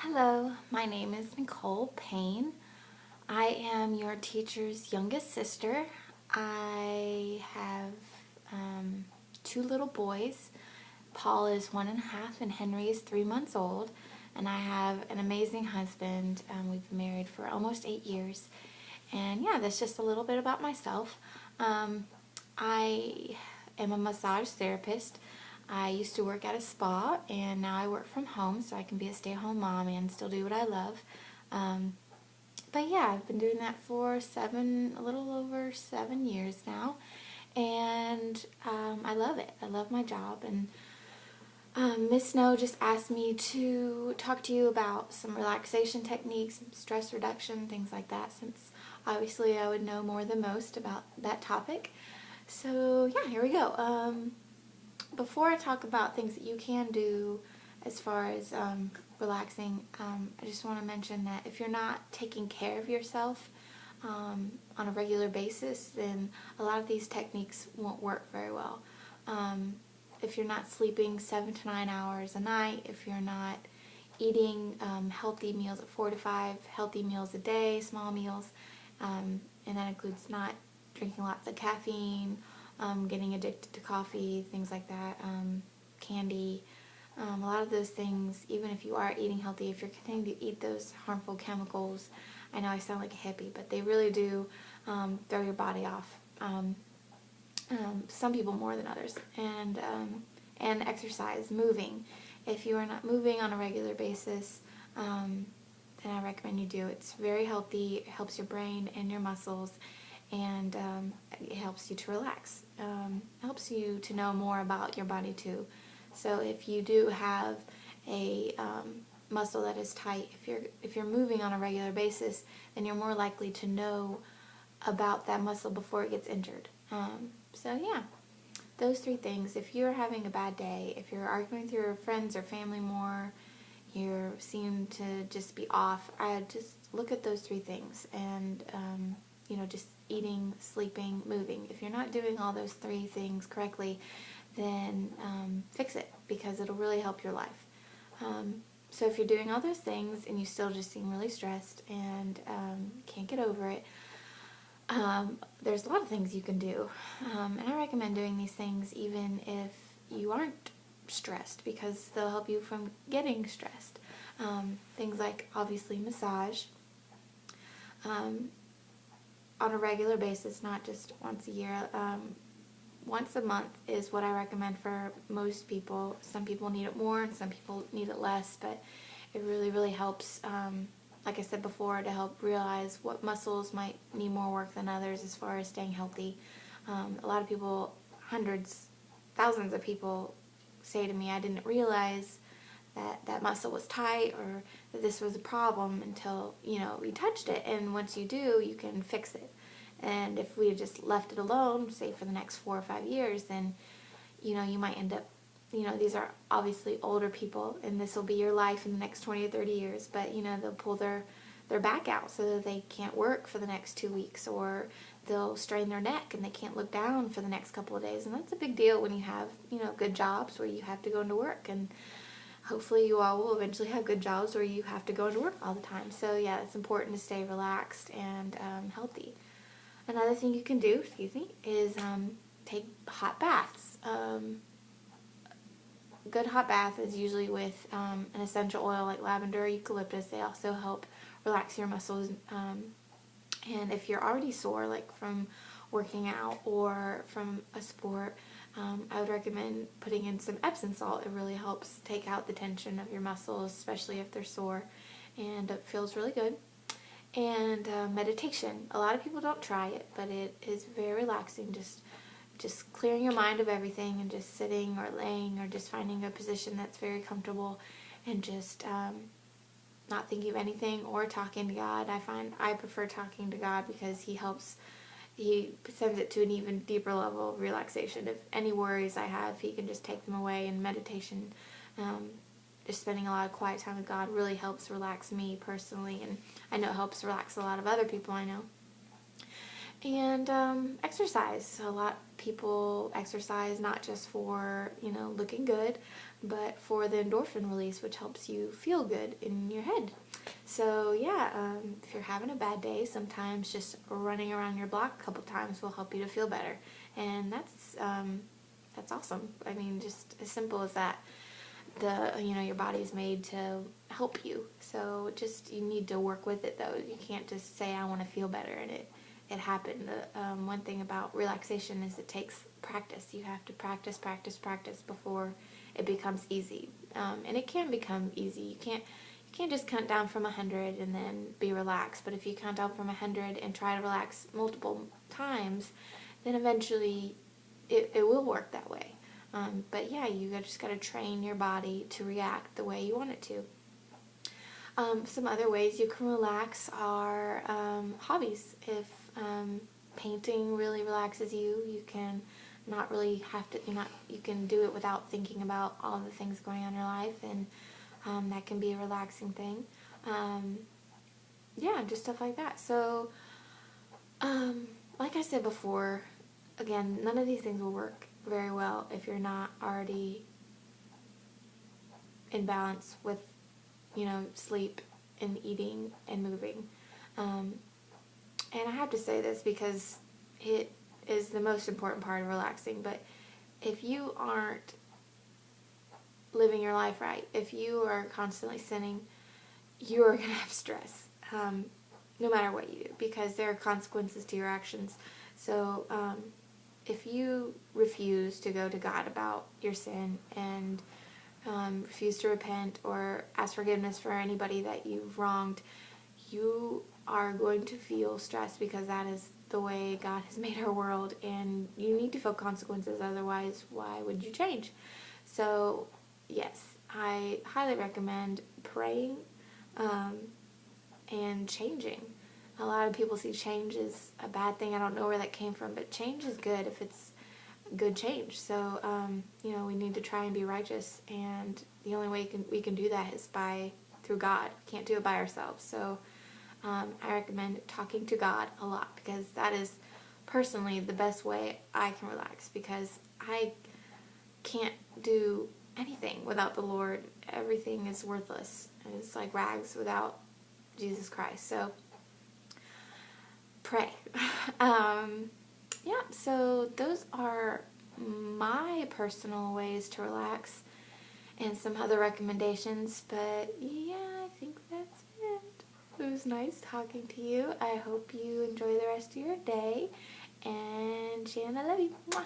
Hello, my name is Nicole Payne. I am your teacher's youngest sister. I have two little boys. Paul is 1.5 and Henry is 3 months old. And I have an amazing husband. We've been married for almost 8 years. And yeah, that's just a little bit about myself. I am a massage therapist. I used to work at a spa, and now I work from home, so I can be a stay-at-home mom and still do what I love. Um, but yeah, I've been doing that for a little over 7 years now, and I love it. I love my job, and Miss Snow just asked me to talk to you about some relaxation techniques, stress reduction, things like that, since obviously I would know more than most about that topic. So yeah, here we go. Before I talk about things that you can do as far as relaxing, I just want to mention that if you're not taking care of yourself on a regular basis, then a lot of these techniques won't work very well. If you're not sleeping 7 to 9 hours a night, if you're not eating healthy meals at 4 to 5 healthy meals a day, small meals, and that includes not drinking lots of caffeine, getting addicted to coffee, things like that, candy, a lot of those things. Even if you are eating healthy, if you're continuing to eat those harmful chemicals, I know I sound like a hippie, but they really do throw your body off. Some people more than others. And exercise, moving. If you are not moving on a regular basis, then I recommend you do. It's very healthy. It helps your brain and your muscles, and it helps you to relax. Helps you to know more about your body too. So if you do have a muscle that is tight, if you're moving on a regular basis, then you're more likely to know about that muscle before it gets injured. So yeah, those three things. If you're having a bad day, if you're arguing with your friends or family more, you seem to just be off, I just look at those three things and just eating, sleeping, moving. If you're not doing all those three things correctly, then fix it, because it'll really help your life. So if you're doing all those things and you still just seem really stressed and can't get over it, there's a lot of things you can do. And I recommend doing these things even if you aren't stressed, because they'll help you from getting stressed. Things like, obviously, massage. On a regular basis, not just once a year. Once a month is what I recommend for most people. Some people need it more and some people need it less, but it really, really helps, like I said before, to help realize what muscles might need more work than others as far as staying healthy. A lot of people, hundreds, thousands of people say to me, I didn't realize that muscle was tight or that this was a problem until, we touched it. And once you do, you can fix it. And if we had just left it alone, say for the next 4 or 5 years, then, you might end up, these are obviously older people, and this will be your life in the next 20 or 30 years, but, they'll pull their back out so that they can't work for the next 2 weeks, or they'll strain their neck and they can't look down for the next couple of days. And that's a big deal when you have, good jobs where you have to go into work. And hopefully you all will eventually have good jobs where you have to go into work all the time. So yeah, it's important to stay relaxed and healthy. Another thing you can do, is take hot baths. Good hot bath is usually with an essential oil like lavender or eucalyptus. They also help relax your muscles. And if you're already sore, like from working out or from a sport, I would recommend putting in some Epsom salt. It really helps take out the tension of your muscles, especially if they're sore, and it feels really good. And meditation. A lot of people don't try it, but it is very relaxing. Just clearing your mind of everything and just sitting or laying or just finding a position that's very comfortable and just not thinking of anything or talking to God. I prefer talking to God because He sends it to an even deeper level of relaxation. If any worries I have, He can just take them away. And meditation, just spending a lot of quiet time with God really helps relax me personally, and I know it helps relax a lot of other people I know. And exercise. A lot of people exercise not just for, looking good, but for the endorphin release, which helps you feel good in your head. So yeah, if you're having a bad day, sometimes just running around your block a couple times will help you to feel better, and that's awesome. I mean, just as simple as that. Your body's made to help you, so just you need to work with it though. You can't just say I want to feel better and it happened. One thing about relaxation is it takes practice. You have to practice before it becomes easy, and it can become easy. You can't just count down from 100 and then be relaxed. But if you count down from 100 and try to relax multiple times, then eventually it will work that way. But yeah, you just got to train your body to react the way you want it to. Some other ways you can relax are hobbies. If painting really relaxes you, you can not really have to. You can do it without thinking about all the things going on in your life, and that can be a relaxing thing. Yeah, just stuff like that. So, like I said before, again, none of these things will work very well if you're not already in balance with, sleep and eating and moving. And I have to say this because it is the most important part of relaxing, but if you aren't living your life right, if you are constantly sinning, you are going to have stress, no matter what you do, because there are consequences to your actions. So if you refuse to go to God about your sin and refuse to repent or ask forgiveness for anybody that you've wronged, you are going to feel stressed, because that is the way God has made our world, and you need to feel consequences, otherwise why would you change? So yes, I highly recommend praying and changing. A lot of people see change as a bad thing. I don't know where that came from, but change is good if it's good change. So, we need to try and be righteous, and the only way we can do that is through God. We can't do it by ourselves. So, I recommend talking to God a lot, because that is personally the best way I can relax, because I can't do anything without the Lord. Everything is worthless. It's like rags without Jesus Christ. So, pray. Yeah, so those are my personal ways to relax and some other recommendations, but yeah, I think that's it. It was nice talking to you. I hope you enjoy the rest of your day, and Shannon, I love you. Mwah.